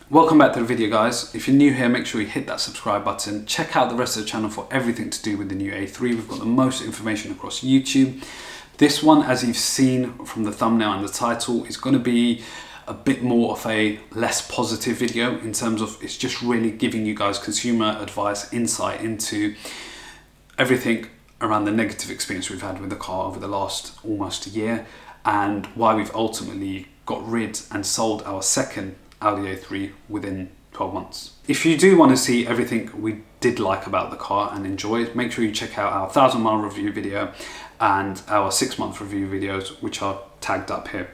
Welcome back to the video, guys. If you're new here, make sure you hit that subscribe button. Check out the rest of the channel for everything to do with the new A3. We've got the most information across YouTube. This one, as you've seen from the thumbnail and the title, is going to be a bit more of a less positive video in terms of it's just really giving you guys consumer advice, insight into everything around the negative experience we've had with the car over the last almost a year and why we've ultimately got rid and sold our second Audi A3 within 12 months. If you do want to see everything we did like about the car and enjoy it, make sure you check out our 1,000 mile review video and our 6-month review videos, which are tagged up here.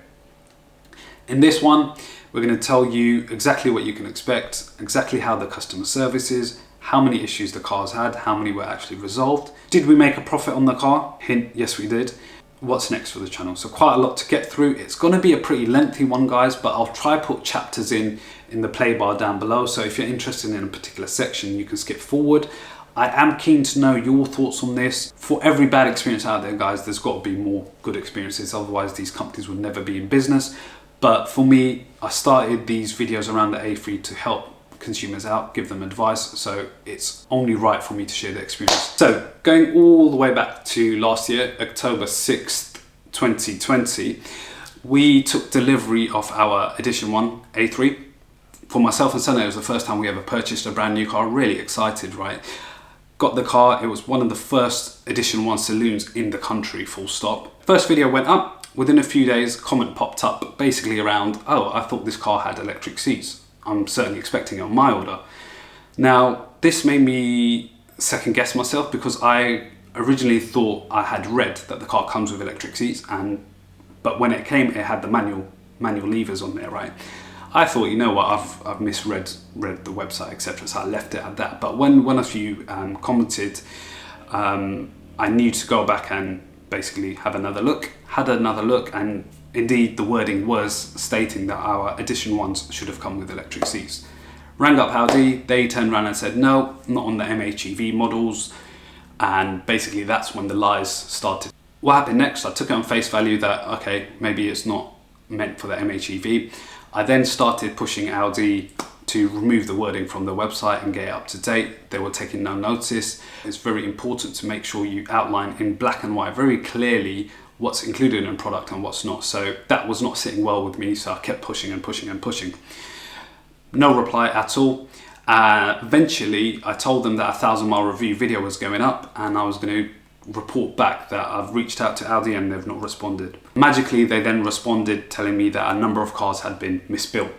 In this one, we're going to tell you exactly what you can expect, exactly how the customer service is, how many issues the car's had, how many were actually resolved. Did we make a profit on the car? Hint, yes we did. What's next for the channel? So quite a lot to get through. It's going to be a pretty lengthy one, guys, but I'll try put chapters in the play bar down below. So if you're interested in a particular section, you can skip forward. I am keen to know your thoughts on this. For every bad experience out there, guys, there's got to be more good experiences. Otherwise, these companies would never be in business. But for me, I started these videos around the A3 to help consumers out, give them advice, so it's only right for me to share the experience. So going all the way back to last year, October 6th, 2020, we took delivery of our Edition 1 A3. For myself and son, it was the first time we ever purchased a brand new car. Really excited, right? Got the car, it was one of the first Edition 1 saloons in the country, full stop. First video went up, within a few days, comment popped up basically around, oh, I thought this car had electric seats. I'm certainly expecting it on my order. Now, this made me second guess myself because I originally thought I had read that the car comes with electric seats, but when it came, it had the manual levers on there, right? I thought, you know what, I've misread the website, etc. So I left it at that. But when one of you commented, I knew to go back and basically have another look. Had another look, and indeed, the wording was stating that our Edition 1s should have come with electric seats. Rang up Audi, they turned around and said, no, not on the MHEV models. And basically that's when the lies started. What happened next? I took it on face value that, okay, maybe it's not meant for the MHEV. I then started pushing Audi to remove the wording from the website and get it up to date. They were taking no notice. It's very important to make sure you outline in black and white very clearly what's included in a product and what's not. So that was not sitting well with me, so I kept pushing and pushing and pushing. No reply at all. Eventually, I told them that a 1,000 mile review video was going up and I was going to report back that I've reached out to Audi and they've not responded. Magically, they then responded telling me that a number of cars had been misbuilt.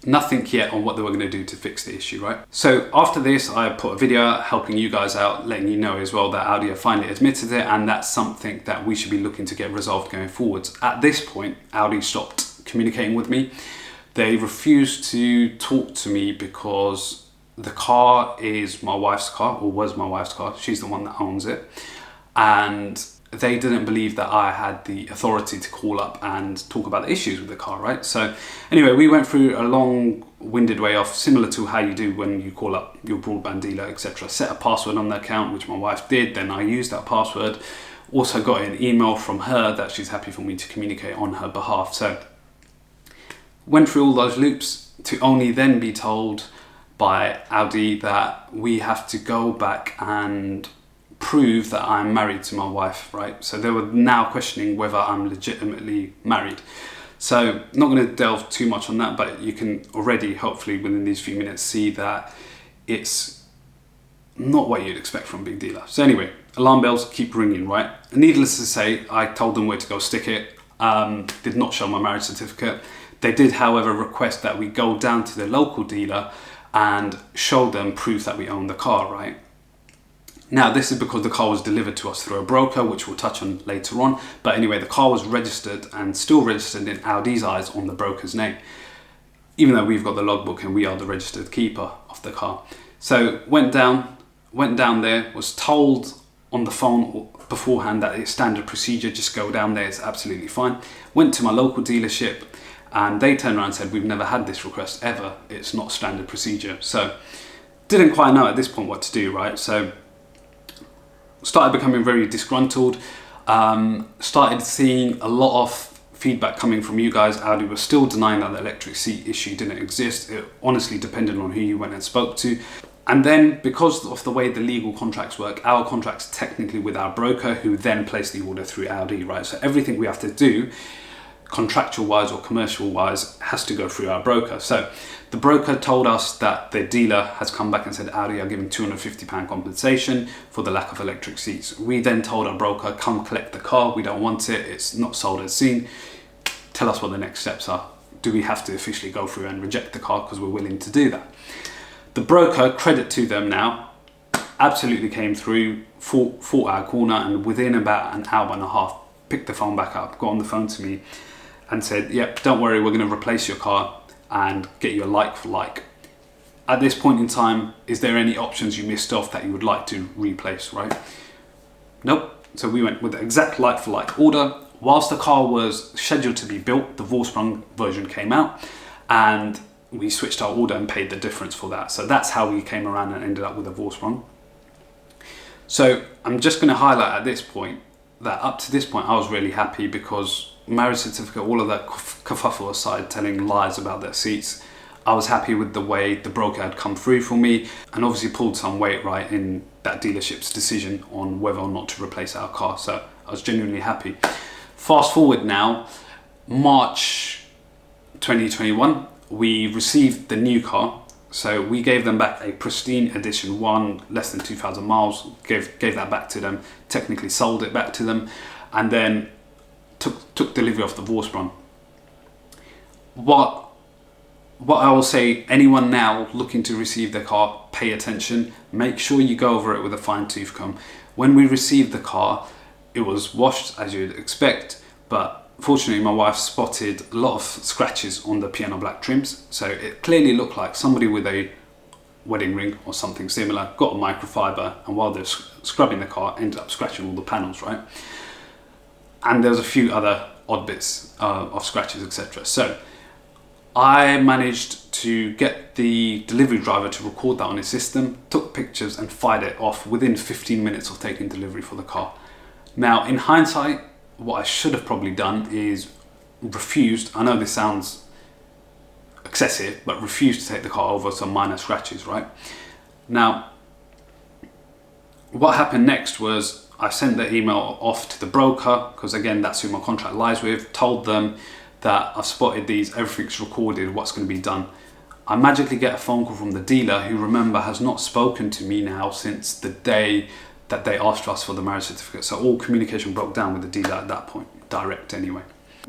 Nothing yet on what they were going to do to fix the issue, right? So after this, I put a video helping you guys out, letting you know as well that Audi have finally admitted it, and that's something that we should be looking to get resolved going forwards. At this point, Audi stopped communicating with me. They refused to talk to me because the car is my wife's car, or was my wife's car. She's the one that owns it. And they didn't believe that I had the authority to call up and talk about the issues with the car, right? So anyway, we went through a long-winded way off, similar to how you do when you call up your broadband dealer, etc. Set a password on the account, which my wife did. Then I used that password. Also got an email from her that she's happy for me to communicate on her behalf. So went through all those loops to only then be told by Audi that we have to go back and prove that I'm married to my wife, right? So they were now questioning whether I'm legitimately married. So not going to delve too much on that, but you can already, hopefully within these few minutes, see that it's not what you'd expect from a big dealer. So anyway, alarm bells keep ringing, right? Needless to say, I told them where to go stick it. Did not show my marriage certificate. They did, however, request that we go down to the local dealer and show them proof that we own the car, right? Now, this is because the car was delivered to us through a broker, which we'll touch on later on. But anyway, the car was registered and still registered in Audi's eyes on the broker's name, even though we've got the logbook and we are the registered keeper of the car. So went down there, was told on the phone beforehand that it's standard procedure, just go down there, it's absolutely fine. Went to my local dealership and they turned around and said, we've never had this request ever, it's not standard procedure. So didn't quite know at this point what to do, right? So started becoming very disgruntled, started seeing a lot of feedback coming from you guys. Audi was still denying that the electric seat issue didn't exist. It honestly depended on who you went and spoke to. And then because of the way the legal contracts work, our contract's technically with our broker, who then placed the order through Audi, right? So everything we have to do, contractual wise or commercial wise, has to go through our broker. So the broker told us that the dealer has come back and said Audi are giving £250 compensation for the lack of electric seats. We then told our broker, come collect the car, we don't want it, it's not sold as seen. Tell us what the next steps are. Do we have to officially go through and reject the car because we're willing to do that? The broker, credit to them now, absolutely came through, fought our corner, and within about an hour and a half, picked the phone back up, got on the phone to me and said, yep, don't worry, we're going to replace your car and get you a like for like. At this point in time, is there any options you missed off that you would like to replace, right? Nope. So we went with the exact like for like order. Whilst the car was scheduled to be built, the Vorsprung version came out and we switched our order and paid the difference for that. So that's how we came around and ended up with a Vorsprung. So I'm just going to highlight at this point that up to this point, I was really happy because marriage certificate, all of that kerfuffle aside, telling lies about their seats, I was happy with the way the broker had come through for me and obviously pulled some weight, right, in that dealership's decision on whether or not to replace our car. So I was genuinely happy. Fast forward now, March 2021, we received the new car. So we gave them back a pristine edition one, less than 2,000 miles, gave that back to them, technically sold it back to them, and then took delivery of the Vorsprung. What I will say, anyone now looking to receive the car, pay attention, make sure you go over it with a fine tooth comb. When we received the car, it was washed as you'd expect, but fortunately my wife spotted a lot of scratches on the piano black trims. So it clearly looked like somebody with a wedding ring or something similar got a microfiber and while they're scrubbing the car ended up scratching all the panels, right? And there's a few other odd bits of scratches, etc. So I managed to get the delivery driver to record that on his system, took pictures and fired it off within 15 minutes of taking delivery for the car. Now, in hindsight, what I should have probably done is refused. I know this sounds excessive, but refused to take the car over some minor scratches, right? Now, what happened next was I sent the email off to the broker, because again, that's who my contract lies with, told them that I've spotted these, everything's recorded, what's going to be done. I magically get a phone call from the dealer, who, remember, has not spoken to me now since the day that they asked us for the marriage certificate. So all communication broke down with the dealer at that point, direct anyway.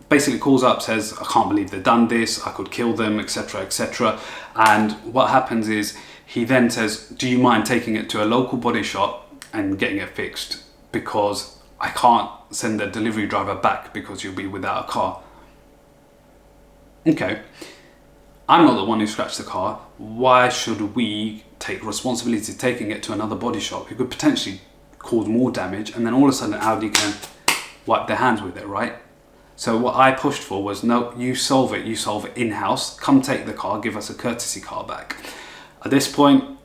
Basically calls up, says, I can't believe they've done this, I could kill them, etc, etc. And what happens is he then says, do you mind taking it to a local body shop and getting it fixed? Because I can't send the delivery driver back because you'll be without a car. Okay, I'm not the one who scratched the car. Why should we take responsibility of taking it to another body shop who could potentially cause more damage, and then all of a sudden Audi can wipe their hands with it, right? So what I pushed for was, no, you solve it in-house, come take the car, give us a courtesy car back. At this point,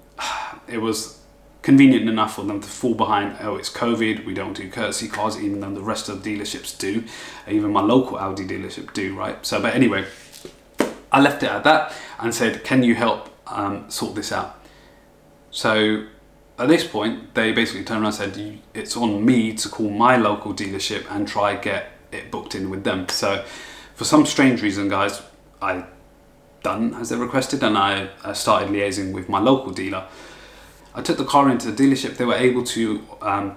it was convenient enough for them to fall behind, oh, it's COVID, we don't do courtesy cars, even though the rest of the dealerships do, even my local Audi dealership do, right? So, but anyway, I left it at that and said, can you help sort this out? So at this point, they basically turned around and said, it's on me to call my local dealership and try get it booked in with them. So for some strange reason, guys, I done as they requested and I started liaising with my local dealer. I took the car into the dealership. They were able to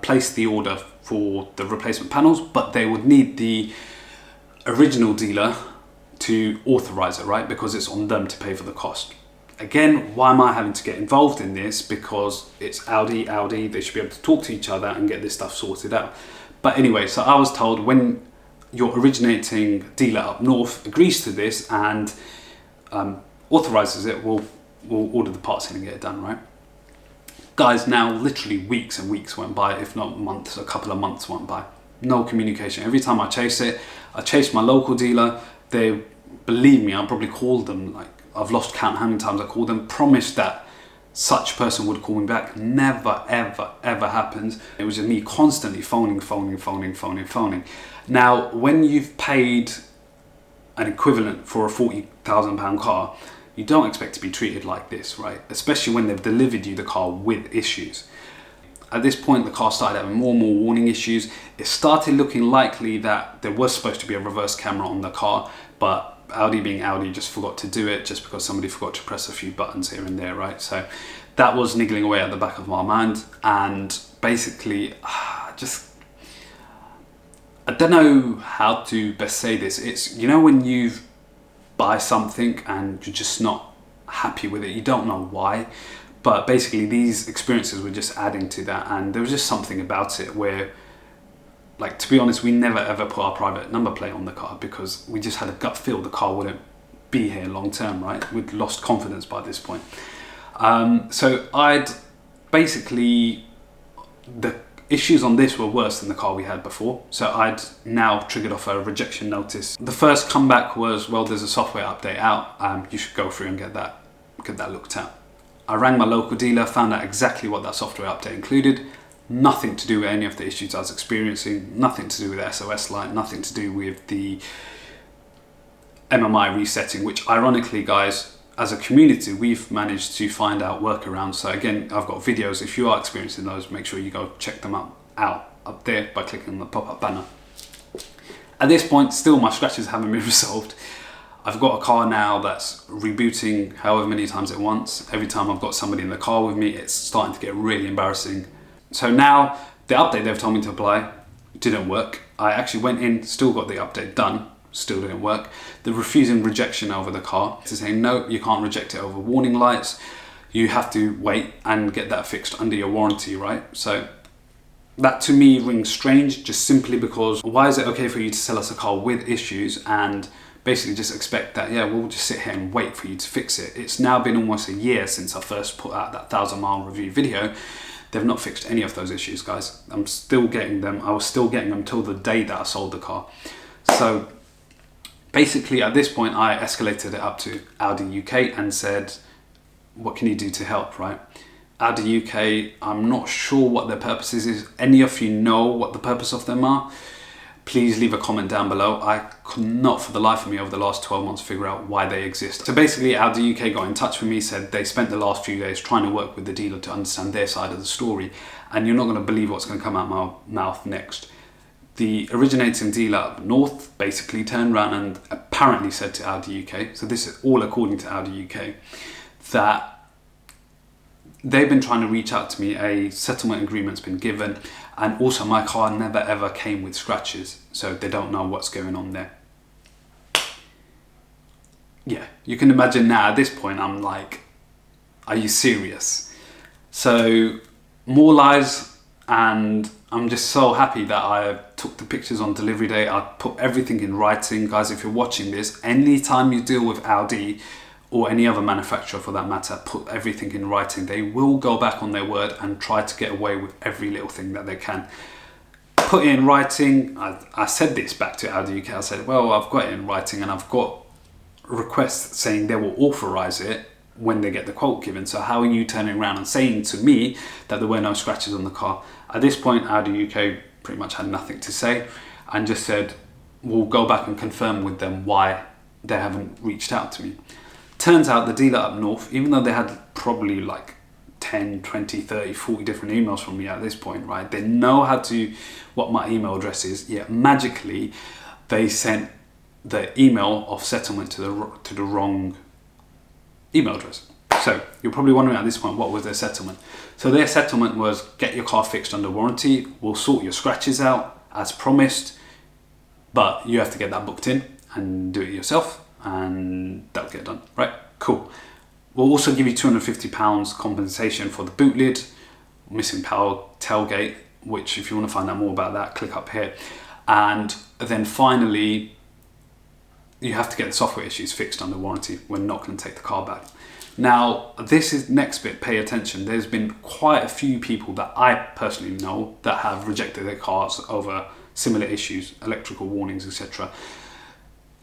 place the order for the replacement panels, but they would need the original dealer to authorize it, right? Because it's on them to pay for the cost. Again, why am I having to get involved in this? Because it's Audi, they should be able to talk to each other and get this stuff sorted out. But anyway, so I was told when your originating dealer up north agrees to this and authorizes it, we'll order the parts in and get it done, right? Guys, now literally weeks and weeks went by, if not months, a couple of months went by. No communication. Every time I chase it, I chase my local dealer. They, believe me, I probably called them, like, I've lost count how many times I called them, promised that such person would call me back. Never, ever, ever happened. It was just me constantly phoning. Now, when you've paid an equivalent for a £40,000 car, you don't expect to be treated like this, right? Especially when they've delivered you the car with issues. At this point, the car started having more and more warning issues. It started looking likely that there was supposed to be a reverse camera on the car, but Audi being Audi just forgot to do it just because somebody forgot to press a few buttons here and there, right? So that was niggling away at the back of my mind. And basically, I don't know how to best say this. It's, you know, when you buy something and you're just not happy with it, you don't know why, but basically these experiences were just adding to that, and there was just something about it where, like, to be honest, we never ever put our private number plate on the car because we just had a gut feel the car wouldn't be here long term, right? We'd lost confidence by this point. So I'd basically, the issues on this were worse than the car we had before, so I'd now triggered off a rejection notice. The first comeback was, well, there's a software update out, you should go through and get that looked at. I rang my local dealer, found out exactly what that software update included. Nothing to do with any of the issues I was experiencing, nothing to do with the SOS light, nothing to do with the MMI resetting, which ironically, guys, as a community, we've managed to find out workarounds. So again, I've got videos. If you are experiencing those, make sure you go check them out up there by clicking on the pop-up banner. At this point, still my scratches haven't been resolved. I've got a car now that's rebooting however many times it wants. Every time I've got somebody in the car with me, it's starting to get really embarrassing. So now the update they've told me to apply didn't work. I actually went in, still got the update done, still didn't work. The refusing rejection over the car to say, no, you can't reject it over warning lights. You have to wait and get that fixed under your warranty, right? So that to me rings strange, just simply because why is it okay for you to sell us a car with issues and basically just expect that, yeah, we'll just sit here and wait for you to fix it? It's now been almost a year since I first put out that 1,000-mile review video. They've not fixed any of those issues, guys. I'm still getting them. I was still getting them till the day that I sold the car. So basically, at this point, I escalated it up to Audi UK and said, what can you do to help, right? Audi UK, I'm not sure what their purposes is. Any of you know what the purpose of them are? Please leave a comment down below. I could not for the life of me over the last 12 months figure out why they exist. So basically, Audi UK got in touch with me, said they spent the last few days trying to work with the dealer to understand their side of the story. And you're not going to believe what's going to come out my mouth next. The originating dealer up north basically turned around and apparently said to Audi UK, so this is all according to Audi UK, that they've been trying to reach out to me, a settlement agreement's been given, and also my car never ever came with scratches, so they don't know what's going on there. Yeah, you can imagine now at this point I'm like, are you serious? So more lies, and I'm just so happy that I took the pictures on delivery day. I put everything in writing. Guys, if you're watching this, anytime you deal with Audi or any other manufacturer for that matter, put everything in writing. They will go back on their word and try to get away with every little thing that they can. Put it in writing. I said this back to Audi UK. I said, well, I've got it in writing and I've got requests saying they will authorize it when they get the quote given. So how are you turning around and saying to me that there were no scratches on the car? At this point, Audi UK pretty much had nothing to say and just said, we'll go back and confirm with them why they haven't reached out to me. Turns out the dealer up north, even though they had probably like 10, 20, 30, 40 different emails from me at this point, right? They know what my email address is, yet magically they sent the email of settlement to the wrong email address. So you're probably wondering at this point, what was their settlement? So their settlement was, get your car fixed under warranty, we'll sort your scratches out as promised, but you have to get that booked in and do it yourself, and that'll get done, right? Cool. We'll also give you £250 compensation for the boot lid, missing power tailgate, which if you want to find out more about that, click up here. And then finally, you have to get the software issues fixed under warranty. We're not going to take the car back. Now, this is next bit, pay attention. There's been quite a few people that I personally know that have rejected their cars over similar issues, electrical warnings, etc.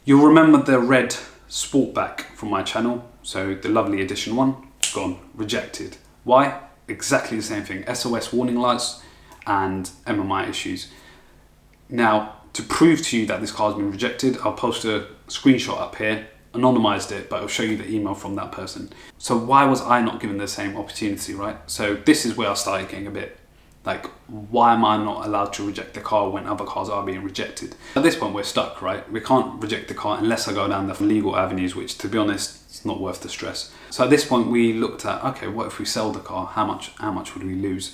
You'll remember the red Sportback from my channel. So the lovely edition one, gone, rejected. Why? Exactly the same thing. SOS warning lights and MMI issues. Now, to prove to you that this car's been rejected, I'll post a screenshot up here, anonymized it, but it'll show you the email from that person. So why was I not given the same opportunity, right? So this is where I started getting a bit like, why am I not allowed to reject the car when other cars are being rejected? At this point, we're stuck, right? We can't reject the car unless I go down the legal avenues, which, to be honest, it's not worth the stress. So at this point, we looked at, okay, what if we sell the car? How much would we lose?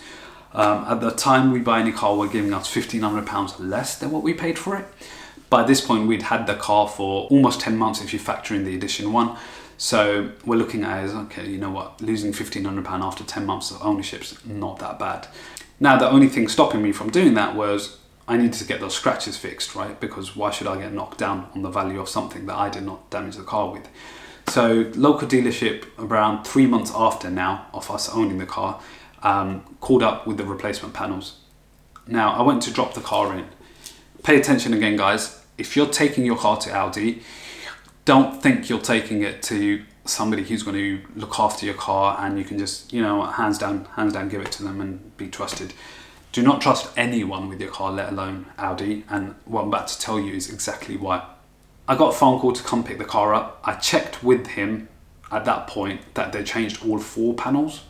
At the time we buy any car, we're giving us £1,500 less than what we paid for it. By this point, we'd had the car for almost 10 months if you factor in the edition one. So we're looking at it as, okay, you know what, losing £1,500 after 10 months of ownership's not that bad. Now, the only thing stopping me from doing that was I needed to get those scratches fixed, right? Because why should I get knocked down on the value of something that I did not damage the car with? So local dealership, around 3 months after now of us owning the car, called up with the replacement panels. Now, I went to drop the car in. Pay attention again, guys. If you're taking your car to Audi, don't think you're taking it to somebody who's going to look after your car and you can just, you know, hands down give it to them and be trusted. Do not trust anyone with your car, let alone Audi. And what I'm about to tell you is exactly why. I got a phone call to come pick the car up. I checked with him at that point that they changed all 4 panels.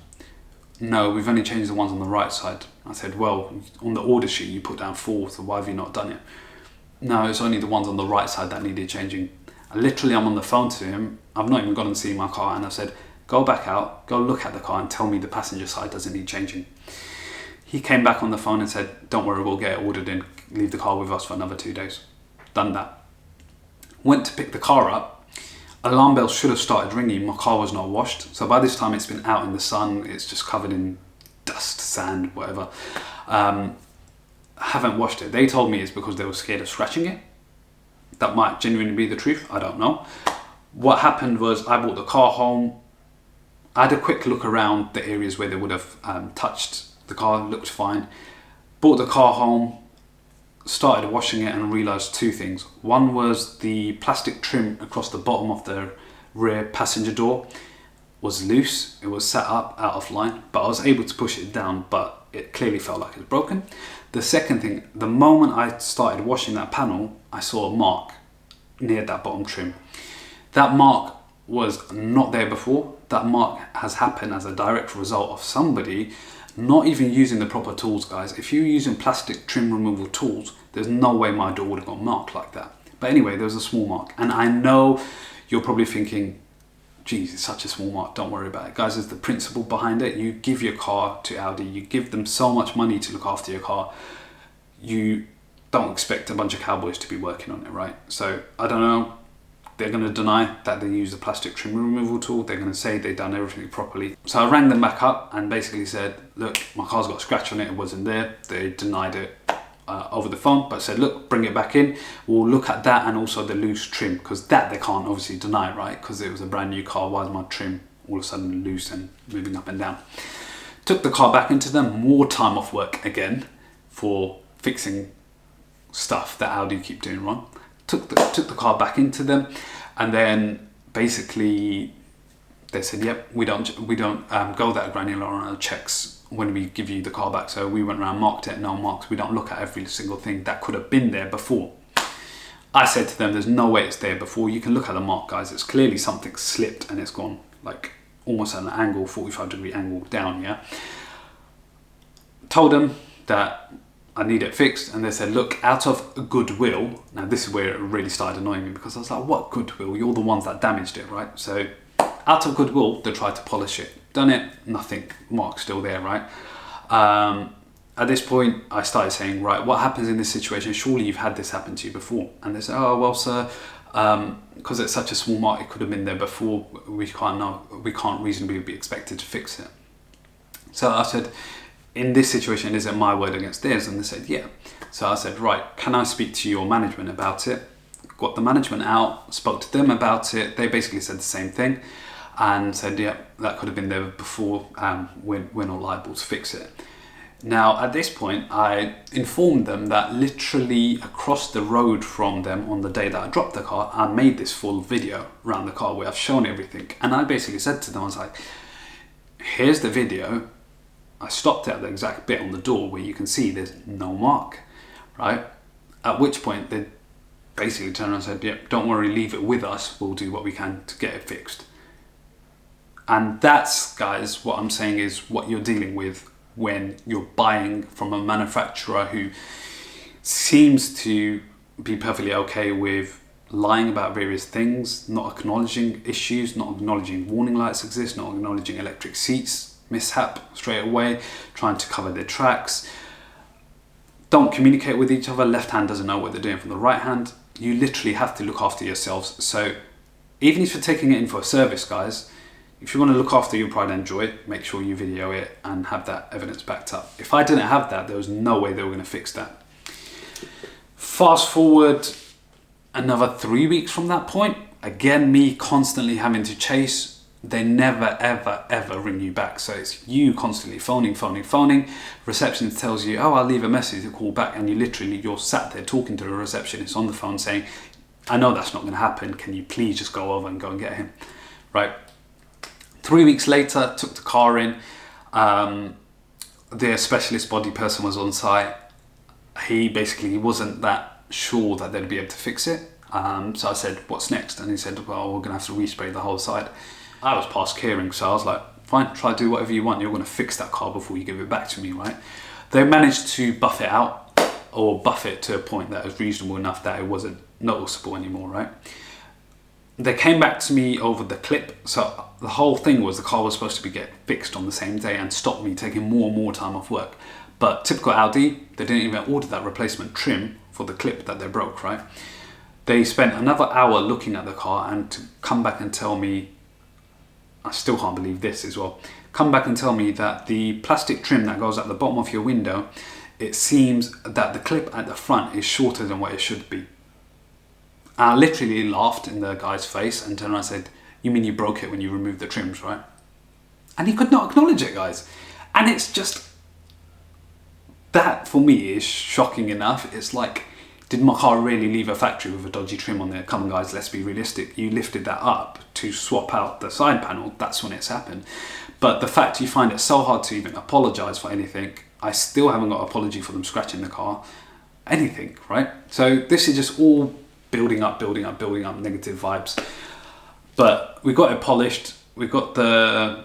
No, we've only changed the ones on the right side. I said, well, on the order sheet you put down 4, so why have you not done it? No, it's only the ones on the right side that needed changing. I'm on the phone to him. I've not even gone and seen my car, and I said, go back out, go look at the car and tell me the passenger side doesn't need changing. He came back on the phone and said, don't worry, we'll get it ordered in, leave the car with us for another 2 days. Done that. Went to pick the car up. Alarm bells should have started ringing. My car was not washed. So by this time it's been out in the sun. It's just covered in dust, sand, whatever. Haven't washed it. They told me it's because they were scared of scratching it. That might genuinely be the truth. I don't know. What happened was I brought the car home. I had a quick look around the areas where they would have touched the car. Looked fine. Brought the car home. Started washing it and realised 2 things. One was the plastic trim across the bottom of the rear passenger door was loose. It was set up out of line, but I was able to push it down, but it clearly felt like it was broken. The second thing, the moment I started washing that panel, I saw a mark near that bottom trim. That mark was not there before. That mark has happened as a direct result of somebody not even using the proper tools, guys. If you're using plastic trim removal tools, there's no way my door would have got marked like that. But anyway, there was a small mark. And I know you're probably thinking, geez, it's such a small mark, don't worry about it. Guys, there's the principle behind it. You give your car to Audi, you give them so much money to look after your car, you don't expect a bunch of cowboys to be working on it, right? So, I don't know. They're going to deny that they use the plastic trim removal tool. They're going to say they've done everything properly. So I rang them back up and basically said, look, my car's got a scratch on it. It wasn't there. They denied it over the phone, but said, look, bring it back in. We'll look at that and also the loose trim, because that they can't obviously deny, right? Because it was a brand new car. Why is my trim all of a sudden loose and moving up and down? Took the car back into them. More time off work again for fixing stuff that Audi keep doing wrong. Took the car back into them, and then basically they said, yep, we don't go that granular on our checks when we give you the car back. So we went around, marked it, no marks. We don't look at every single thing that could have been there before. I said to them, there's no way it's there before. You can look at the mark, guys. It's clearly something slipped and it's gone like almost at an angle, 45-degree angle down, yeah. Told them that I need it fixed, and they said, look, out of goodwill. Now this is where it really started annoying me, because I was like, what goodwill? You're the ones that damaged it, right? So out of goodwill, they tried to polish it. Done it, nothing, mark's still there, right? At this point, I started saying, right, what happens in this situation? Surely you've had this happen to you before. And they said, oh, well, sir, because it's such a small mark, it could have been there before. We can't reasonably be expected to fix it. So I said, in this situation, is it my word against theirs? And they said, yeah. So I said, right, can I speak to your management about it? Got the management out, spoke to them about it. They basically said the same thing and said, yeah, that could have been there before. We're not liable to fix it. Now, at this point, I informed them that literally across the road from them on the day that I dropped the car, I made this full video around the car where I've shown everything. And I basically said to them, I was like, here's the video. I stopped at the exact bit on the door where you can see there's no mark, right? At which point they basically turned around and said, "Yep, don't worry, leave it with us. We'll do what we can to get it fixed." And that's, guys, what I'm saying is what you're dealing with when you're buying from a manufacturer who seems to be perfectly okay with lying about various things, not acknowledging issues, not acknowledging warning lights exist, not acknowledging electric seats mishap straight away, trying to cover their tracks. Don't communicate with each other. Left hand doesn't know what they're doing from the right hand. You literally have to look after yourselves. So even if you're taking it in for a service, guys, if you want to look after your pride and joy, make sure you video it and have that evidence backed up. If I didn't have that, there was no way they were going to fix that. Fast forward another 3 weeks from that point, again, me constantly having to chase. They never, ever, ever ring you back. So it's you constantly phoning. Receptionist tells you, "Oh, I'll leave a message to call back." And you're sat there talking to the receptionist on the phone saying, "I know that's not going to happen. Can you please just go over and go and get him?" Right? 3 weeks later, took the car in. Their specialist body person was on site. He wasn't that sure that they'd be able to fix it. So I said, "What's next?" And he said, "Well, we're going to have to respray the whole side." I was past caring, so I was like, "Fine, try to do whatever you want. You're going to fix that car before you give it back to me, right?" They managed to buff it out, or buff it to a point that was reasonable enough that it wasn't noticeable anymore, right? They came back to me over the clip. So the whole thing was the car was supposed to get fixed on the same day and stop me taking more and more time off work. But typical Audi, they didn't even order that replacement trim for the clip that they broke, right? They spent another hour looking at the car and to come back and tell me, I still can't believe this as well, come back and tell me that the plastic trim that goes at the bottom of your window, it seems that the clip at the front is shorter than what it should be. I literally laughed in the guy's face and turned around and said, "You mean you broke it when you removed the trims, right?" And he could not acknowledge it, guys. And it's just, that for me is shocking enough. It's like, did my car really leave a factory with a dodgy trim on there? Come on, guys, let's be realistic. You lifted that up to swap out the side panel. That's when it's happened. But the fact you find it so hard to even apologize for anything, I still haven't got an apology for them scratching the car, anything, right? So this is just all building up negative vibes. But we got it polished. We got the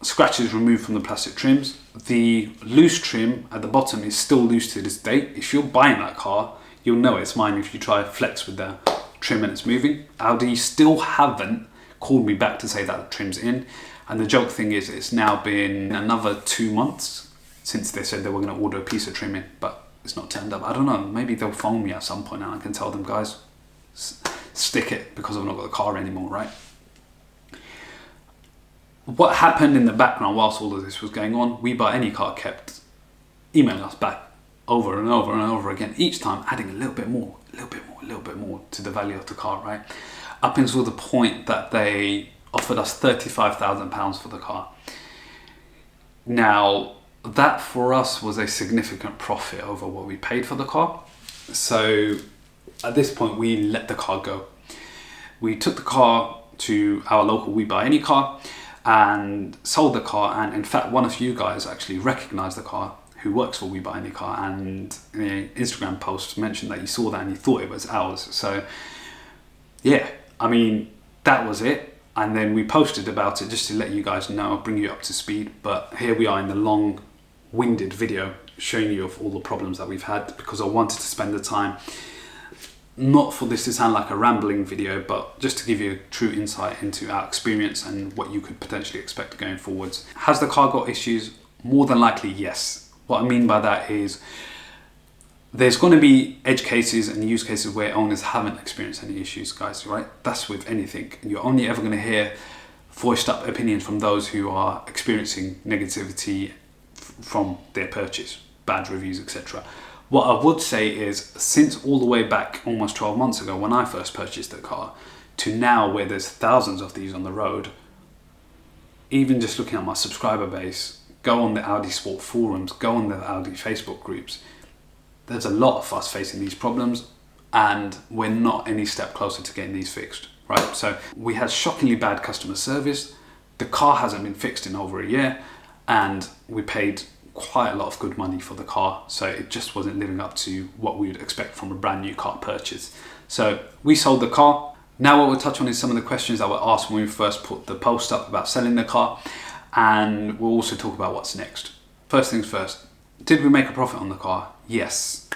scratches removed from the plastic trims. The loose trim at the bottom is still loose to this date. If you're buying that car, you'll know it's mine if you try flex with the trim and it's moving. Audi still haven't called me back to say that the trim's in. And the joke thing is, it's now been another 2 months since they said they were going to order a piece of trim in, but it's not turned up. I don't know, maybe they'll phone me at some point and I can tell them, "Guys, stick it, because I've not got the car anymore," right? What happened in the background whilst all of this was going on, We Buy Any Car kept emailing us back over and over again, each time adding a little bit more to the value of the car, right? Up until the point that they offered us £35,000 for the car. Now, that for us was a significant profit over what we paid for the car. So at this point, we let the car go. We took the car to our local We Buy Any Car and sold the car. And in fact, one of you guys actually recognized the car, who works for We Buy Any Car, and in an Instagram post mentioned that he saw that and he thought it was ours. So yeah, I mean, that was it. And then we posted about it just to let you guys know, bring you up to speed. But here we are in the long-winded video showing you of all the problems that we've had, because I wanted to spend the time, not for this to sound like a rambling video, but just to give you a true insight into our experience and what you could potentially expect going forwards. Has the car got issues? More than likely, yes. What I mean by that is there's going to be edge cases and use cases where owners haven't experienced any issues, guys, right? That's with anything. You're only ever going to hear voiced up opinions from those who are experiencing negativity from their purchase, bad reviews, etc. What I would say is, since all the way back almost 12 months ago when I first purchased the car to now where there's thousands of these on the road, even just looking at my subscriber base, go on the Audi Sport forums, go on the Audi Facebook groups, there's a lot of us facing these problems and we're not any step closer to getting these fixed, right? So we had shockingly bad customer service. The car hasn't been fixed in over a year and we paid quite a lot of good money for the car, so it just wasn't living up to what we would expect from a brand new car purchase. So we sold the car. Now what we'll touch on is some of the questions that were asked when we first put the post up about selling the car, and we'll also talk about what's next. First things first, did we make a profit on the car? Yes.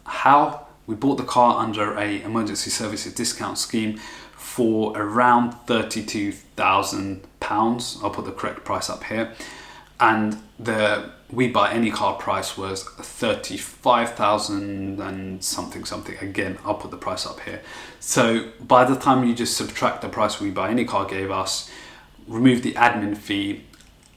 How? We bought the car under a emergency services discount scheme for around £32,000. I'll put the correct price up here. And the We Buy Any Car price was 35,000 and something. Again, I'll put the price up here. So by the time you just subtract the price We Buy Any Car gave us, remove the admin fee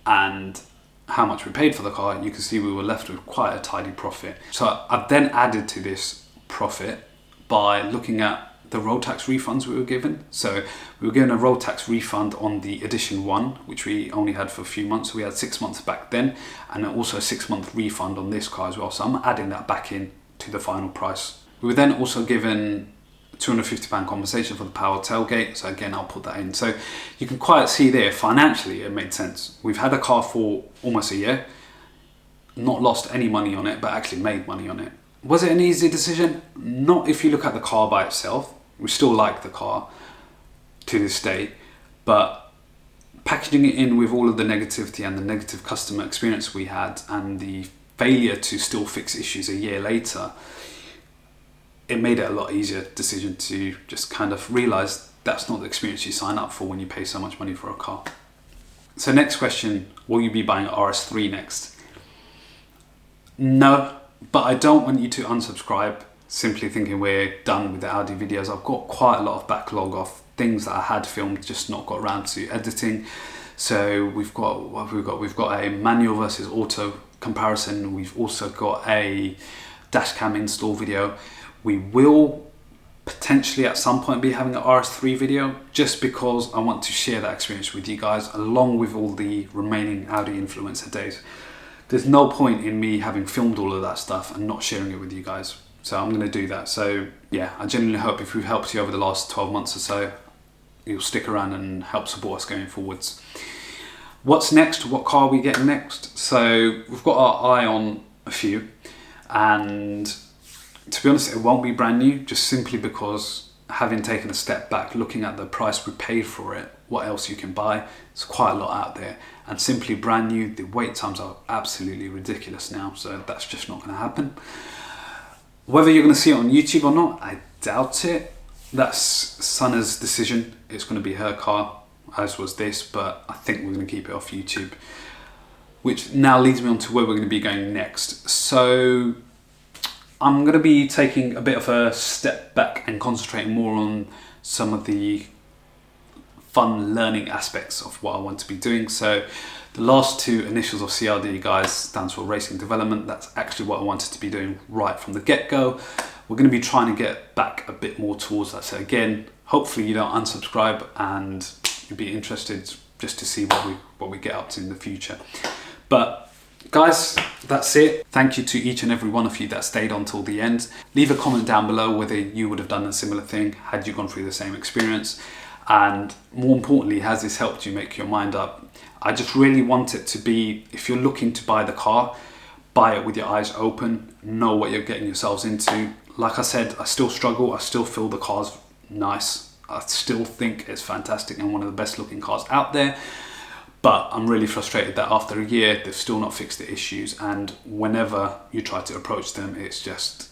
and how much we paid for the car, you can see we were left with quite a tidy profit. So I've then added to this profit by looking at the road tax refunds we were given. So we were given a road tax refund on the edition 1, which we only had for a few months. So we had 6 months back then, and also a 6-month refund on this car as well. So I'm adding that back in to the final price. We were then also given £250 compensation for the power tailgate. So again, I'll put that in. So you can quite see there, financially, it made sense. We've had a car for almost a year, not lost any money on it, but actually made money on it. Was it an easy decision? Not if you look at the car by itself. We still like the car to this day, but packaging it in with all of the negativity and the negative customer experience we had and the failure to still fix issues a year later, it made it a lot easier decision to just kind of realize that's not the experience you sign up for when you pay so much money for a car. So next question, will you be buying an RS3 next? No, but I don't want you to unsubscribe simply thinking we're done with the Audi videos. I've got quite a lot of backlog of things that I had filmed, just not got around to editing. So we've got a manual versus auto comparison. We've also got a dash cam install video. We will potentially at some point be having an RS3 video, just because I want to share that experience with you guys along with all the remaining Audi influencer days. There's no point in me having filmed all of that stuff and not sharing it with you guys. So I'm going to do that. So yeah, I genuinely hope if we've helped you over the last 12 months or so, you'll stick around and help support us going forwards. What's next? What car are we getting next? So we've got our eye on a few, and to be honest, it won't be brand new, just simply because having taken a step back, looking at the price we paid for it, what else you can buy, it's quite a lot out there. And simply brand new, the wait times are absolutely ridiculous now, so that's just not going to happen. Whether you're going to see it on YouTube or not, I doubt it. That's Sana's decision. It's going to be her car, as was this, but I think we're going to keep it off YouTube. Which now leads me on to where we're going to be going next. So I'm going to be taking a bit of a step back and concentrating more on some of the fun learning aspects of what I want to be doing. So the last two initials of CRD, guys, stands for Racing Development. That's actually what I wanted to be doing right from the get-go. We're going to be trying to get back a bit more towards that. So again, hopefully you don't unsubscribe and you'll be interested just to see what we get up to in the future. But guys, that's it. Thank you to each and every one of you that stayed on till the end. Leave a comment down below whether you would have done a similar thing had you gone through the same experience. And more importantly, has this helped you make your mind up? I just really want it to be, if you're looking to buy the car, buy it with your eyes open, know what you're getting yourselves into. Like I said, I still struggle, I still feel the car's nice. I still think it's fantastic and one of the best looking cars out there. But I'm really frustrated that after a year, they've still not fixed the issues. And whenever you try to approach them, it's just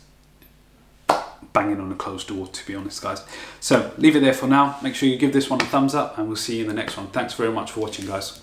banging on a closed door, to be honest, guys. So leave it there for now. Make sure you give this one a thumbs up and we'll see you in the next one. Thanks very much for watching, guys.